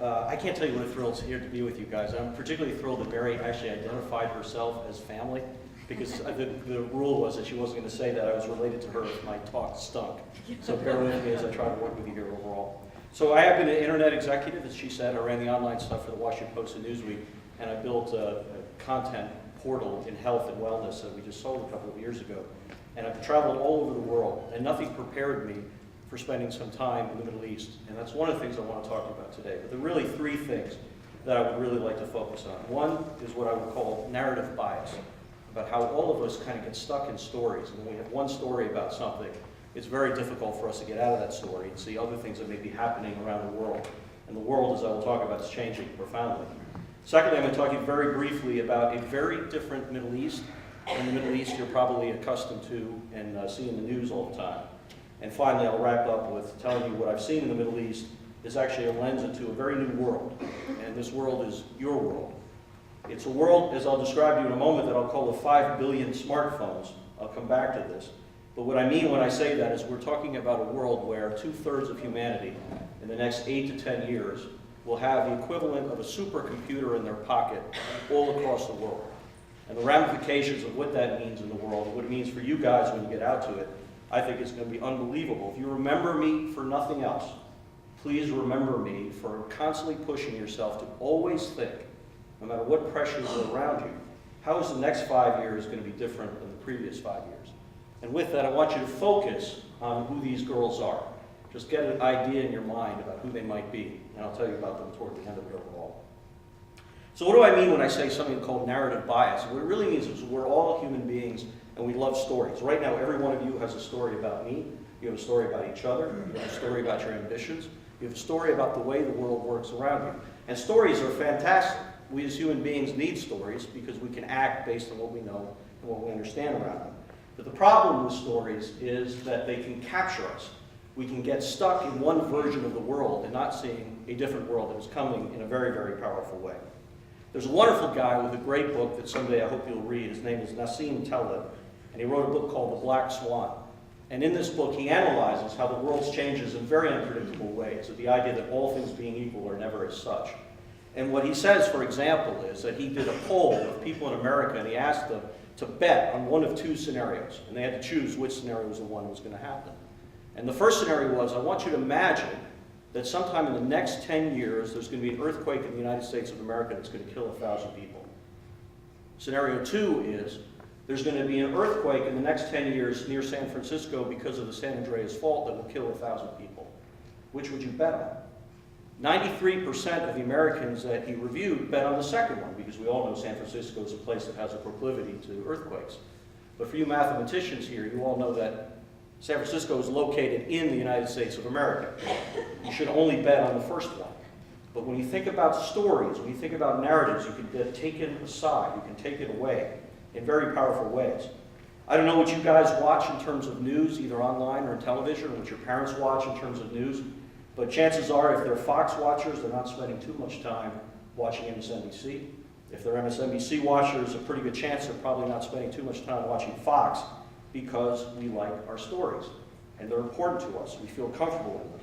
I can't tell you what a thrill it's here to be with you guys. I'm particularly thrilled that Mary actually identified herself as family, because the rule was that she wasn't going to say that I was related to her if my talk stunk. So bear with me as I try to work with you here overall. So I have been an internet executive, as she said. I ran the online stuff for the Washington Post and Newsweek, and I built a content portal in health and wellness that we just sold a couple of years ago. And I've traveled all over the world, and nothing prepared me for spending some time in the Middle East. And that's one of the things I want to talk about today. But there are really three things that I would really like to focus on. One is what I would call narrative bias, about how all of us kind of get stuck in stories. And when we have one story about something, it's very difficult for us to get out of that story and see other things that may be happening around the world. And the world, as I will talk about, is changing profoundly. Secondly, I'm going to talk to you very briefly about a very different Middle East than the Middle East you're probably accustomed to and see in the news all the time. And finally, I'll wrap up with telling you what I've seen in the Middle East is actually a lens into a very new world. And this world is your world. It's a world, as I'll describe to you in a moment, that I'll call the 5 billion smartphones. I'll come back to this. But what I mean when I say that is we're talking about a world where 2/3 of humanity in the next 8 to 10 years will have the equivalent of a supercomputer in their pocket all across the world. And the ramifications of what that means in the world, what it means for you guys when you get out to it, I think it's going to be unbelievable. If you remember me for nothing else, please remember me for constantly pushing yourself to always think, no matter what pressures are around you, how is the next 5 years going to be different than the previous 5 years? And with that, I want you to focus on who these girls are. Just get an idea in your mind about who they might be, and I'll tell you about them toward the end of it overall. So what do I mean when I say something called narrative bias? What it really means is we're all human beings and we love stories. Right now, every one of you has a story about me. You have a story about each other. You have a story about your ambitions. You have a story about the way the world works around you. And stories are fantastic. We as human beings need stories because we can act based on what we know and what we understand around them. But the problem with stories is that they can capture us. We can get stuck in one version of the world and not seeing a different world that is coming in a very, very powerful way. There's a wonderful guy with a great book that someday I hope you'll read. His name is Nassim Taleb, and he wrote a book called The Black Swan. And in this book, he analyzes how the world changes in very unpredictable ways, with the idea that all things being equal are never as such. And what he says, for example, is that he did a poll of people in America, and he asked them to bet on one of two scenarios, and they had to choose which scenario was the one that was going to happen. And the first scenario was, I want you to imagine that sometime in the next 10 years, there's going to be an earthquake in the United States of America that's going to kill 1,000 people. Scenario 2 is, there's going to be an earthquake in the next 10 years near San Francisco because of the San Andreas Fault that will kill 1,000 people. Which would you bet on? 93% of the Americans that he reviewed bet on the second one, because we all know San Francisco is a place that has a proclivity to earthquakes. But for you mathematicians here, you all know that San Francisco is located in the United States of America. You should only bet on the first one. But when you think about stories, when you think about narratives, you can take it aside, you can take it away in very powerful ways. I don't know what you guys watch in terms of news, either online or on television, or what your parents watch in terms of news, but chances are if they're Fox watchers, they're not spending too much time watching MSNBC. If they're MSNBC watchers, a pretty good chance they're probably not spending too much time watching Fox, because we like our stories, and they're important to us. We feel comfortable in them.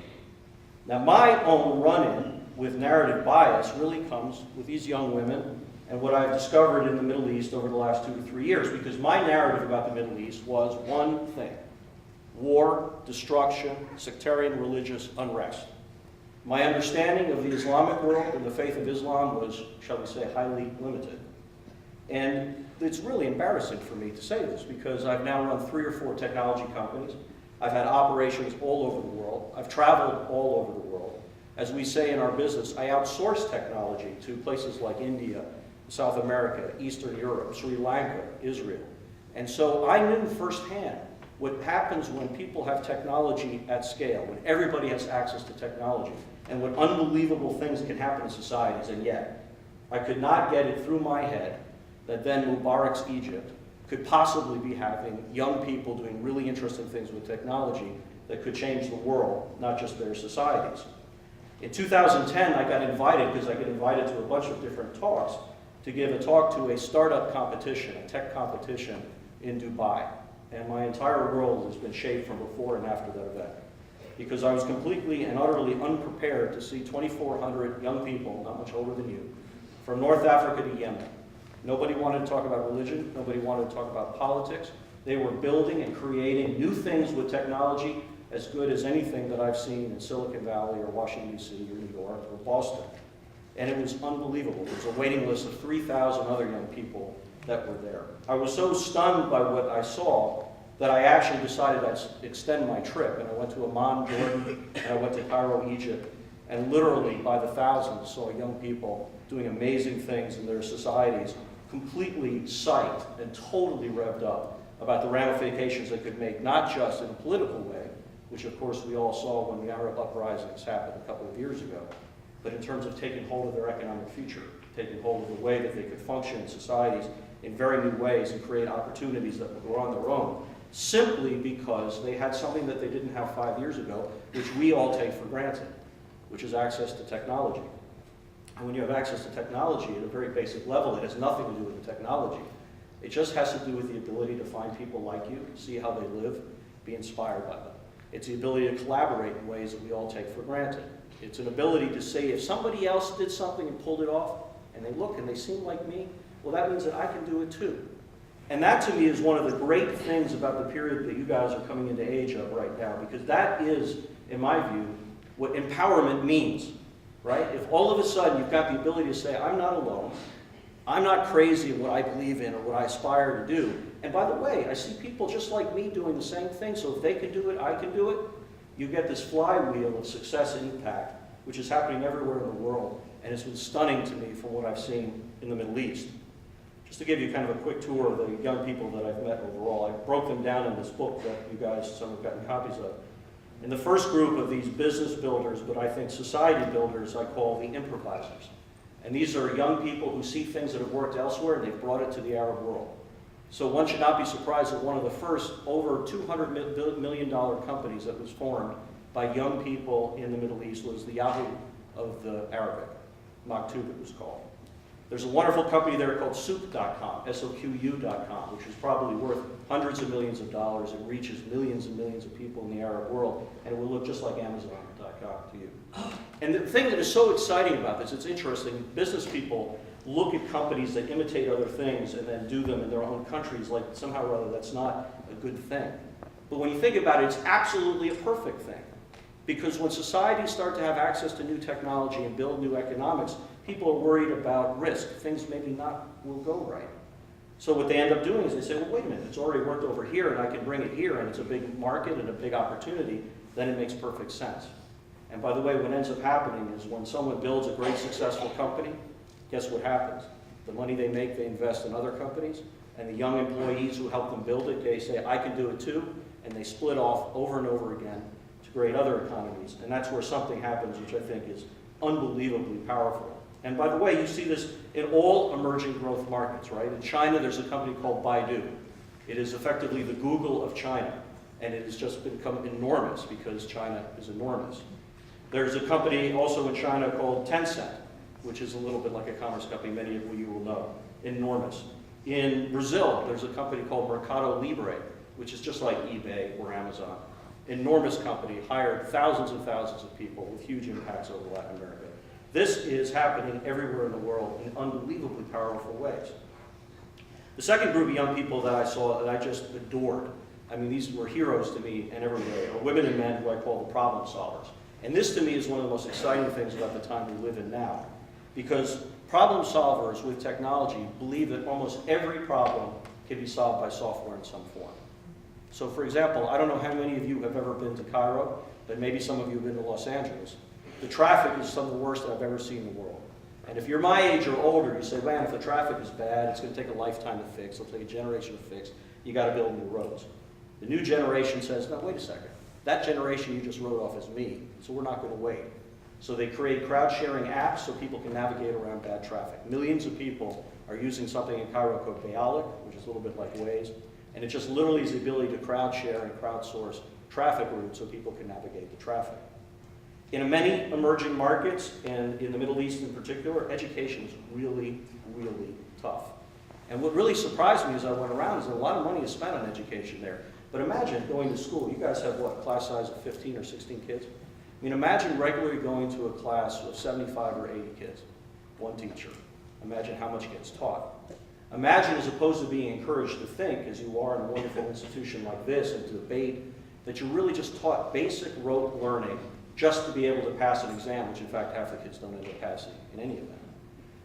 Now, my own run-in with narrative bias really comes with these young women and what I've discovered in the Middle East over the last 2 to 3 years, because my narrative about the Middle East was one thing: war, destruction, sectarian religious unrest. My understanding of the Islamic world and the faith of Islam was, shall we say, highly limited. And it's really embarrassing for me to say this, because I've now run 3 or 4 technology companies. I've had operations all over the world. I've traveled all over the world. As we say in our business, I outsource technology to places like India, South America, Eastern Europe, Sri Lanka, Israel. And so I knew firsthand what happens when people have technology at scale, when everybody has access to technology, and what unbelievable things can happen in societies. And yet, I could not get it through my head that then Mubarak's Egypt could possibly be having young people doing really interesting things with technology that could change the world, not just their societies. In 2010, I got invited, because I get invited to a bunch of different talks, to give a talk to a startup competition, a tech competition in Dubai. And my entire world has been shaped from before and after that event. because I was completely and utterly unprepared to see 2,400 young people, not much older than you, from North Africa to Yemen. Nobody wanted to talk about religion. Nobody wanted to talk about politics. They were building and creating new things with technology as good as anything that I've seen in Silicon Valley or Washington, D.C. or New York or Boston. And it was unbelievable. There was a waiting list of 3,000 other young people that were there. I was so stunned by what I saw that I actually decided I'd extend my trip. And I went to Amman, Jordan, and I went to Cairo, Egypt. And literally, by the thousands, saw young people doing amazing things in their societies, completely psyched and totally revved up about the ramifications they could make, not just in a political way, which of course we all saw when the Arab uprisings happened a couple of years ago, but in terms of taking hold of their economic future, taking hold of the way that they could function in societies in very new ways and create opportunities that would grow on their own, simply because they had something that they didn't have 5 years ago, which we all take for granted, which is access to technology. And when you have access to technology at a very basic level, it has nothing to do with the technology. It just has to do with the ability to find people like you, see how they live, be inspired by them. It's the ability to collaborate in ways that we all take for granted. It's an ability to say, if somebody else did something and pulled it off, and they look and they seem like me, well, that means that I can do it too. And that to me is one of the great things about the period that you guys are coming into age of right now, because that is, in my view, what empowerment means, right? If all of a sudden you've got the ability to say, I'm not alone, I'm not crazy in what I believe in or what I aspire to do. And by the way, I see people just like me doing the same thing, so if they can do it, I can do it. You get this flywheel of success and impact, which is happening everywhere in the world, and it's been stunning to me from what I've seen in the Middle East. Just to give you kind of a quick tour of the young people that I've met overall, I broke them down in this book that you guys, some have gotten copies of. In the first group of these business builders, but I think society builders, I call the improvisers. And these are young people who see things that have worked elsewhere and they've brought it to the Arab world. So one should not be surprised that one of the first over $200 million companies that was formed by young people in the Middle East was the Yahoo of the Arabic. Maktub it was called. There's a wonderful company there called Souk.com, S-O-Q-U.com, which is probably worth hundreds of millions of dollars. It reaches millions and millions of people in the Arab world, and it will look just like Amazon.com to you. And the thing that is so exciting about this, it's interesting, business people look at companies that imitate other things and then do them in their own countries like somehow or other that's not a good thing. But when you think about it, it's absolutely a perfect thing. Because when societies start to have access to new technology and build new economics, people are worried about risk. Things maybe not will go right. So what they end up doing is they say, well, wait a minute, it's already worked over here and I can bring it here and it's a big market and a big opportunity, then it makes perfect sense. And by the way, what ends up happening is when someone builds a great successful company, guess what happens? The money they make, they invest in other companies, and the young employees who help them build it, they say, I can do it too, and they split off over and over again to create other economies. And that's where something happens which I think is unbelievably powerful. And by the way, you see this in all emerging growth markets, right? In China, there's a company called Baidu. It is effectively the Google of China, and it has just become enormous because China is enormous. There's a company also in China called Tencent, which is a little bit like a commerce company, many of you will know, enormous. In Brazil, there's a company called Mercado Libre, which is just like eBay or Amazon. Enormous company, hired thousands and thousands of people with huge impacts over Latin America. This is happening everywhere in the world in unbelievably powerful ways. The second group of young people that I saw that I just adored, I mean, these were heroes to me in every way, are women and men who I call the problem solvers. And this to me is one of the most exciting things about the time we live in now. Because problem solvers with technology believe that almost every problem can be solved by software in some form. So for example, I don't know how many of you have ever been to Cairo, but maybe some of you have been to Los Angeles. The traffic is some of the worst that I've ever seen in the world. And if you're my age or older, you say, man, if the traffic is bad, it's going to take a lifetime to fix, it'll take a generation to fix, you got to build new roads. The new generation says, no, wait a second. That generation you just wrote off as me, so we're not going to wait. So they create crowd-sharing apps so people can navigate around bad traffic. Millions of people are using something in Cairo called Bayalik, which is a little bit like Waze, and it just literally is the ability to crowd-share and crowdsource traffic routes so people can navigate the traffic. In many emerging markets, and in the Middle East in particular, education is really, really tough. And what really surprised me as I went around is that a lot of money is spent on education there. But imagine going to school. You guys have what, class size of 15 or 16 kids? I mean, imagine regularly going to a class of 75 or 80 kids, one teacher. Imagine how much gets taught. Imagine, as opposed to being encouraged to think, as you are in a wonderful institution like this, and to debate, that you're really just taught basic rote learning just to be able to pass an exam, which in fact half the kids don't end up passing in any event.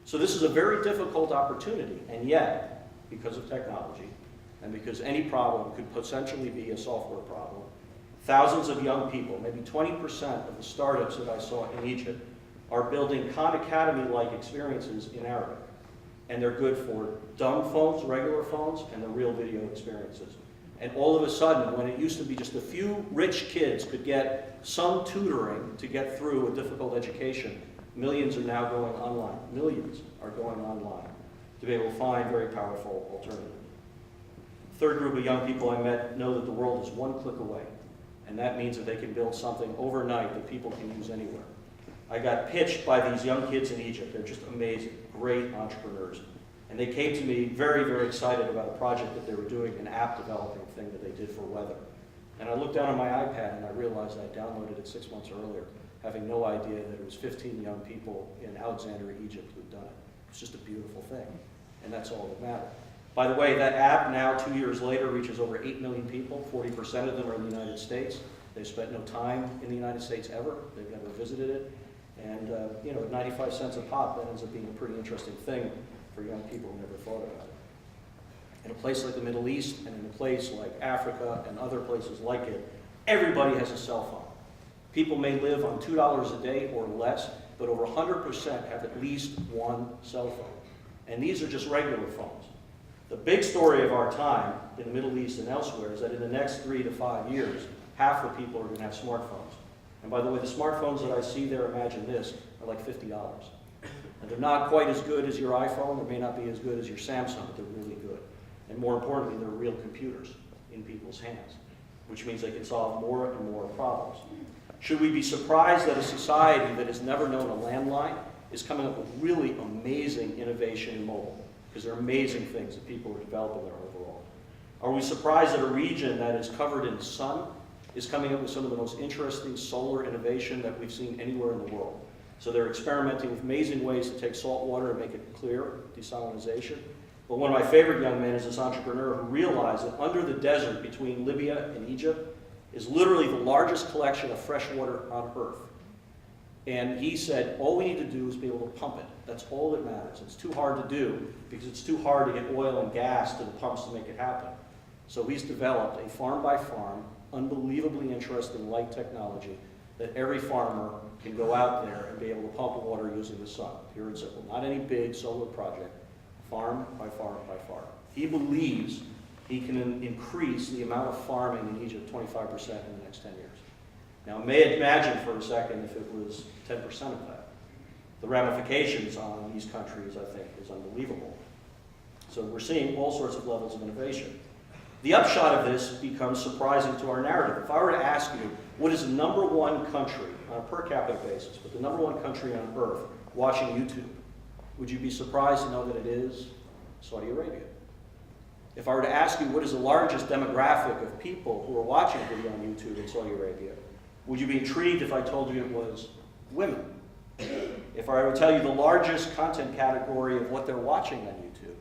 So this is a very difficult opportunity, and yet, because of technology, and because any problem could potentially be a software problem, thousands of young people, maybe 20% of the startups that I saw in Egypt, are building Khan Academy-like experiences in Arabic. And they're good for dumb phones, regular phones, and the real video experiences. And all of a sudden, when it used to be just a few rich kids could get some tutoring to get through a difficult education, millions are now going online. Millions are going online to be able to find very powerful alternatives. Third group of young people I met know that the world is one click away. And that means that they can build something overnight that people can use anywhere. I got pitched by these young kids in Egypt. They're just amazing, great entrepreneurs. And they came to me very, very excited about a project that they were doing, an app developing thing that they did for weather. And I looked down on my iPad and I realized I downloaded it 6 months earlier, having no idea that it was 15 young people in Alexandria, Egypt who'd done it. It's just a beautiful thing. And that's all that mattered. By the way, that app now, 2 years later, reaches over 8 million people. 40% of them are in the United States. They've spent no time in the United States ever. They've never visited it. And at 95 cents a pop, that ends up being a pretty interesting thing for young people who never thought about it. In a place like the Middle East and in a place like Africa and other places like it, everybody has a cell phone. People may live on $2 a day or less, but over 100% have at least one cell phone. And these are just regular phones. The big story of our time in the Middle East and elsewhere is that in the next 3 to 5 years, half the people are going to have smartphones. And by the way, the smartphones that I see there, imagine this, are like $50. And they're not quite as good as your iPhone. They may not be as good as your Samsung, but they're really good. And more importantly, they're real computers in people's hands, which means they can solve more and more problems. Should we be surprised that a society that has never known a landline is coming up with really amazing innovation in mobile? Because there are amazing things that people are developing there overall. Are we surprised that a region that is covered in sun is coming up with some of the most interesting solar innovation that we've seen anywhere in the world? So they're experimenting with amazing ways to take salt water and make it clear, desalinization. But one of my favorite young men is this entrepreneur who realized that under the desert between Libya and Egypt is literally the largest collection of fresh water on Earth. And he said, all we need to do is be able to pump it. That's all that matters. It's too hard to do because it's too hard to get oil and gas to the pumps to make it happen. So he's developed a farm-by-farm, unbelievably interesting light technology that every farmer can go out there and be able to pump water using the sun, pure and simple. Not any big solar project, farm by farm by farm. He believes he can increase the amount of farming in Egypt 25% in the next 10 years. Now, imagine for a second if it was 10% of that. The ramifications on these countries, I think, is unbelievable. So we're seeing all sorts of levels of innovation. The upshot of this becomes surprising to our narrative. If I were to ask you, what is the number one country on a per capita basis, but the number one country on earth watching YouTube, would you be surprised to know that it is Saudi Arabia? If I were to ask you what is the largest demographic of people who are watching video on YouTube in Saudi Arabia, would you be intrigued if I told you it was women? If I were to tell you the largest content category of what they're watching on YouTube,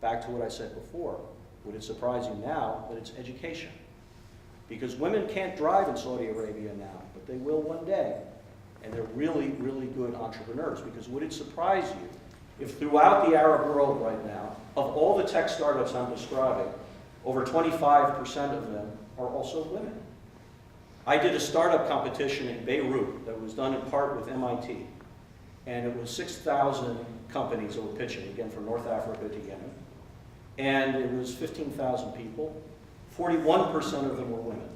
back to what I said before, would it surprise you now that it's education? Because women can't drive in Saudi Arabia now, but they will one day. And they're really, really good entrepreneurs. Because would it surprise you if throughout the Arab world right now, of all the tech startups I'm describing, over 25% of them are also women? I did a startup competition in Beirut that was done in part with MIT. And it was 6,000 companies that were pitching, again, from North Africa to Yemen. And it was 15,000 people. 41% of them were women.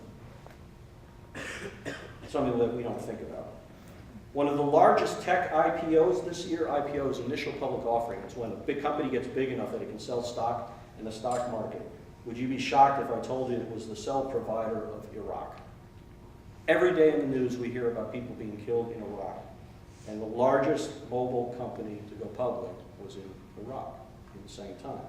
Something that we don't think about. One of the largest tech IPOs this year, IPO is initial public offering. It's when a big company gets big enough that it can sell stock in the stock market. Would you be shocked if I told you it was the cell provider of Iraq? Every day in the news we hear about people being killed in Iraq. And the largest mobile company to go public was in Iraq at the same time.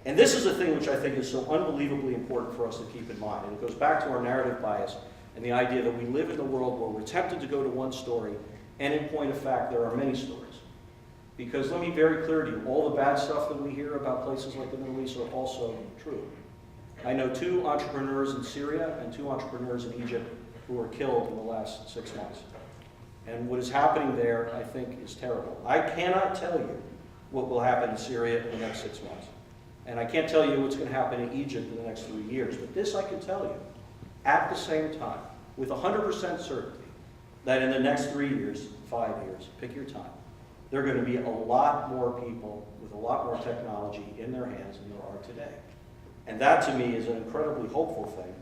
And this is a thing which I think is so unbelievably important for us to keep in mind. And it goes back to our narrative bias and the idea that we live in a world where we're tempted to go to one story, and in point of fact, there are many stories. Because let me be very clear to you, all the bad stuff that we hear about places like the Middle East are also true. I know 2 entrepreneurs in Syria and 2 entrepreneurs in Egypt who were killed in the last 6 months. And what is happening there, I think, is terrible. I cannot tell you what will happen in Syria in the next 6 months. And I can't tell you what's going to happen in Egypt in the next 3 years. But this I can tell you, at the same time, with 100% certainty, that in the next 3 years, 5 years, pick your time, there are going to be a lot more people with a lot more technology in their hands than there are today. And that, to me, is an incredibly hopeful thing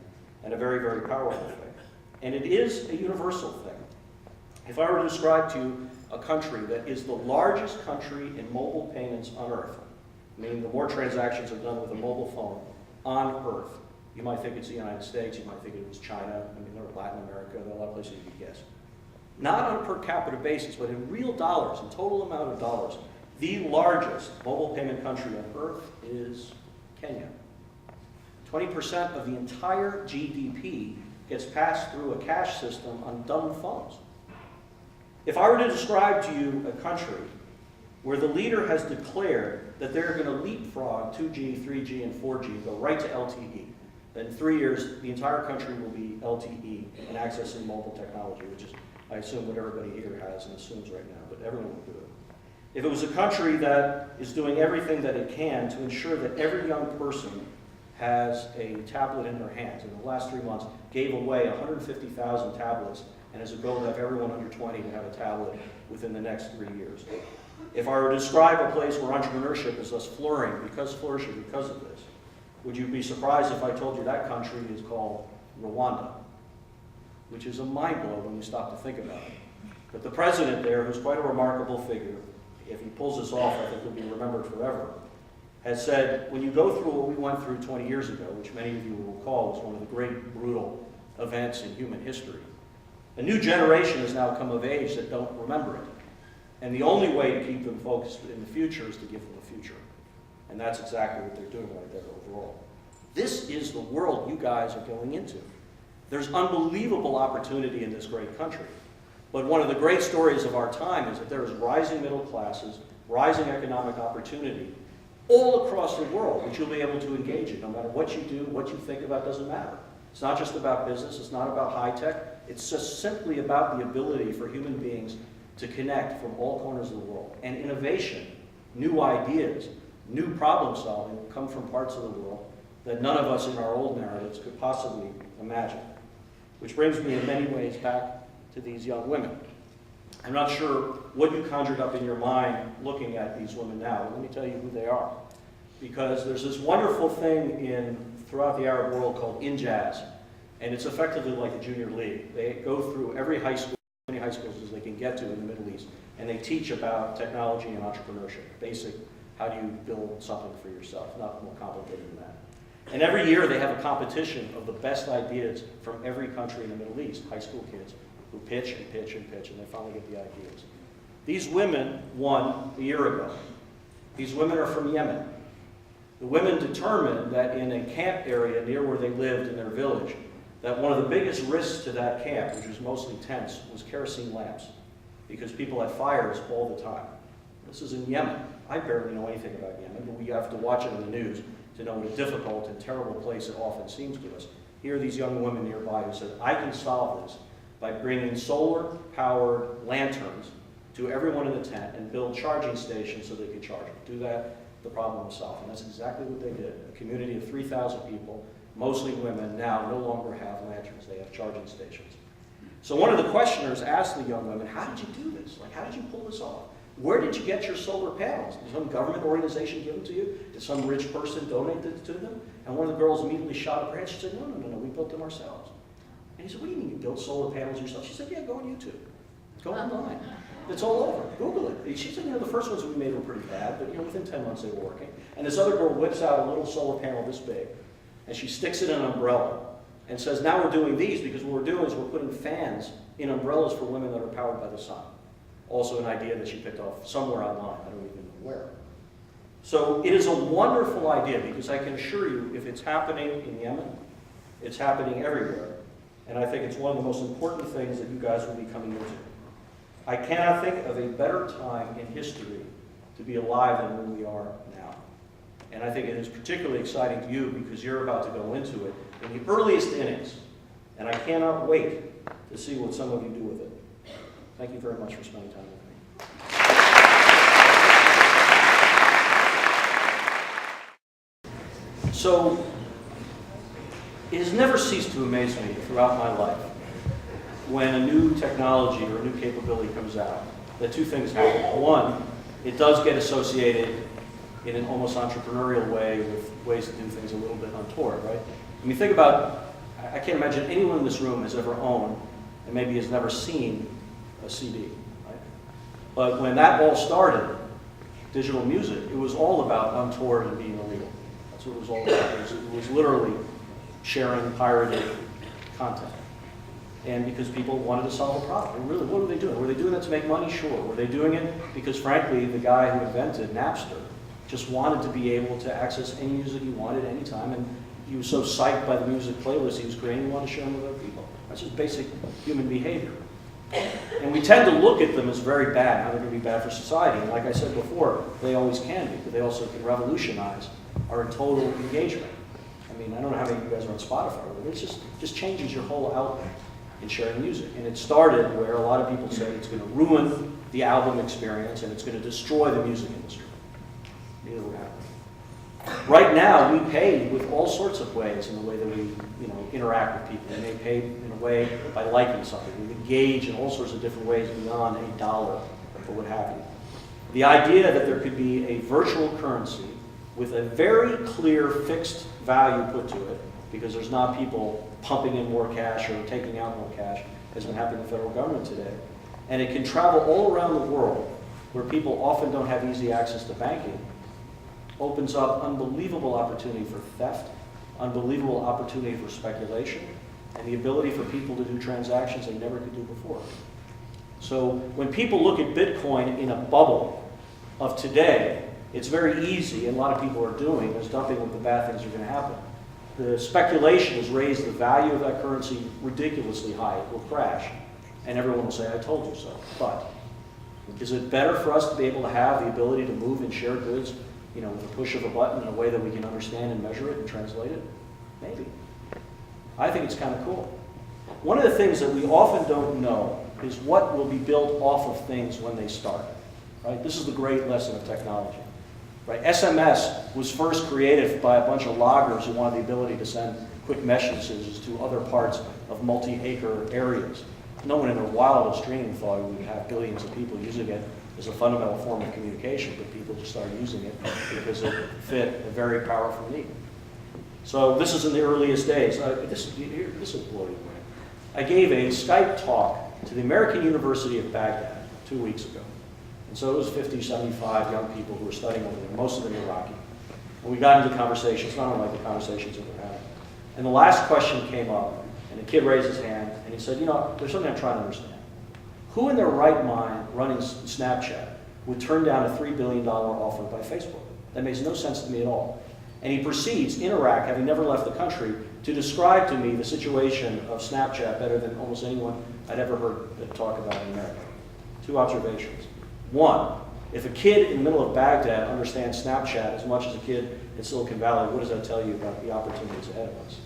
and a very, very powerful thing. And it is a universal thing. If I were to describe to you a country that is the largest country in mobile payments on Earth, meaning the more transactions are done with a mobile phone on Earth, you might think it's the United States, you might think it was China, or Latin America, there are a lot of places you could guess. Not on a per capita basis, but in real dollars, in total amount of dollars, the largest mobile payment country on Earth is Kenya. 20% of the entire GDP gets passed through a cash system on dumb phones. If I were to describe to you a country where the leader has declared that they're going to leapfrog 2G, 3G, and 4G, go right to LTE, then in 3 years, the entire country will be LTE and accessing mobile technology, which is, I assume, what everybody here has and assumes right now, but everyone will do it. If it was a country that is doing everything that it can to ensure that every young person has a tablet in their hands, in the last 3 months gave away 150,000 tablets, and has a goal to have everyone under 20 to have a tablet within the next 3 years. If I were to describe a place where entrepreneurship is thus flourishing because of this, would you be surprised if I told you that country is called Rwanda? Which is a mind blow when you stop to think about it. But the president there, who's quite a remarkable figure, if he pulls this off, I think he'll be remembered forever, has said, when you go through what we went through 20 years ago, which many of you will recall was one of the great brutal events in human history, a new generation has now come of age that don't remember it. And the only way to keep them focused in the future is to give them a future. And that's exactly what they're doing right there overall. This is the world you guys are going into. There's unbelievable opportunity in this great country. But one of the great stories of our time is that there is rising middle classes, rising economic opportunity all across the world that you'll be able to engage in. No matter what you do, what you think about, doesn't matter. It's not just about business, it's not about high tech, it's just simply about the ability for human beings to connect from all corners of the world. And innovation, new ideas, new problem solving come from parts of the world that none of us in our old narratives could possibly imagine. Which brings me in many ways back to these young women. I'm not sure what you conjured up in your mind looking at these women now, but let me tell you who they are. Because there's this wonderful thing throughout the Arab world called Injaz, and it's effectively like a junior league. They go through every high school, as many high schools as they can get to in the Middle East, and they teach about technology and entrepreneurship, basic, how do you build something for yourself, not more complicated than that. And every year they have a competition of the best ideas from every country in the Middle East, high school kids, who pitch and pitch and pitch, and they finally get the ideas. These women won a year ago. These women are from Yemen. The women determined that in a camp area near where they lived in their village, that one of the biggest risks to that camp, which was mostly tents, was kerosene lamps, because people had fires all the time. This is in Yemen. I barely know anything about Yemen, but we have to watch it in the news to know what a difficult and terrible place it often seems to us. Here are these young women nearby who said, I can solve this by bringing solar-powered lanterns to everyone in the tent and build charging stations so they can charge them. Do that, the problem was solved. And that's exactly what they did. A community of 3,000 people, mostly women, now no longer have lanterns. They have charging stations. So one of the questioners asked the young women, how did you do this? Like, how did you pull this off? Where did you get your solar panels? Did some government organization give them to you? Did some rich person donate it to them? And one of the girls immediately shot up her hand. She said, no, we built them ourselves. And he said, what do you mean you built solar panels yourself? She said, yeah, go on YouTube. Go online. It's all over. Google it. She said, the first ones we made were pretty bad, but within 10 months they were working. And this other girl whips out a little solar panel this big, and she sticks it in an umbrella and says, now we're doing these because what we're doing is we're putting fans in umbrellas for women that are powered by the sun. Also an idea that she picked off somewhere online. I don't even know where. So it is a wonderful idea because I can assure you if it's happening in Yemen, it's happening everywhere. And I think it's one of the most important things that you guys will be coming into. I cannot think of a better time in history to be alive than when we are now. And I think it is particularly exciting to you because you're about to go into it in the earliest innings. And I cannot wait to see what some of you do with it. Thank you very much for spending time with me. So, it has never ceased to amaze me throughout my life when a new technology or a new capability comes out, that two things happen. One, it does get associated in an almost entrepreneurial way with ways to do things a little bit untoward, right? I mean, think about, I can't imagine anyone in this room has ever owned and maybe has never seen a CD, right? But when that all started, digital music, it was all about untoward and being illegal. That's what it was all about. It was literally sharing pirated content. And because people wanted to solve a problem. And really, what were they doing? Were they doing that to make money? Sure. Were they doing it because, frankly, the guy who invented Napster just wanted to be able to access any music he wanted anytime, and he was so psyched by the music playlist he was creating, he wanted to share them with other people. That's just basic human behavior. And we tend to look at them as very bad, how they're going to be bad for society. And like I said before, they always can be, but they also can revolutionize our total engagement. I mean, I don't know how many of you guys are on Spotify, but it just changes your whole outlook in sharing music. And it started where a lot of people say it's going to ruin the album experience and it's going to destroy the music industry. Neither will happen. Right now, we pay with all sorts of ways in the way that we interact with people. We may pay in a way by liking something. We engage in all sorts of different ways beyond $1 or what have you. The idea that there could be a virtual currency with a very clear fixed value put to it, because there's not people pumping in more cash or taking out more cash, has been happening in the federal government today. And it can travel all around the world where people often don't have easy access to banking, opens up unbelievable opportunity for theft, unbelievable opportunity for speculation, and the ability for people to do transactions they never could do before. So when people look at Bitcoin in a bubble of today, it's very easy, and a lot of people are doing, is dumping what the bad things are going to happen. The speculation has raised the value of that currency ridiculously high. It will crash, and everyone will say, I told you so. But is it better for us to be able to have the ability to move and share goods, with a push of a button in a way that we can understand and measure it and translate it? Maybe. I think it's kind of cool. One of the things that we often don't know is what will be built off of things when they start. Right? This is the great lesson of technology. Right? SMS was first created by a bunch of loggers who wanted the ability to send quick messages to other parts of multi-acre areas. No one in their wildest dream thought we would have billions of people using it as a fundamental form of communication, but people just started using it because it fit a very powerful need. So this is in the earliest days. This will blow you away. I gave a Skype talk to the American University of Baghdad 2 weeks ago. And so it was 50, 75 young people who were studying over there, most of them Iraqi. And we got into conversations, not unlike the conversations that we're having. And the last question came up, and the kid raised his hand, and he said, there's something I'm trying to understand. Who in their right mind running Snapchat would turn down a $3 billion offer by Facebook? That makes no sense to me at all. And he proceeds, in Iraq, having never left the country, to describe to me the situation of Snapchat better than almost anyone I'd ever heard talk about in America. 2 observations. One, if a kid in the middle of Baghdad understands Snapchat as much as a kid in Silicon Valley, what does that tell you about the opportunities ahead of us?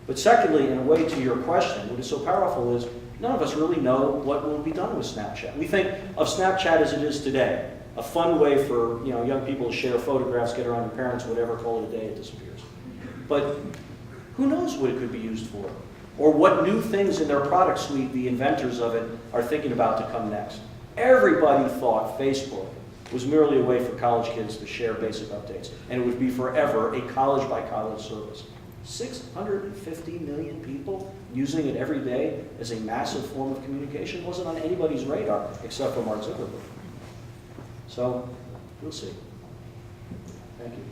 But secondly, in a way to your question, what is so powerful is none of us really know what will be done with Snapchat. We think of Snapchat as it is today, a fun way for young people to share photographs, get around their parents, whatever, call it a day, it disappears. But who knows what it could be used for? Or what new things in their product suite the inventors of it are thinking about to come next. Everybody thought Facebook was merely a way for college kids to share basic updates, and it would be forever a college-by-college service. 650 million people using it every day as a massive form of communication wasn't on anybody's radar except for Mark Zuckerberg. So, we'll see. Thank you.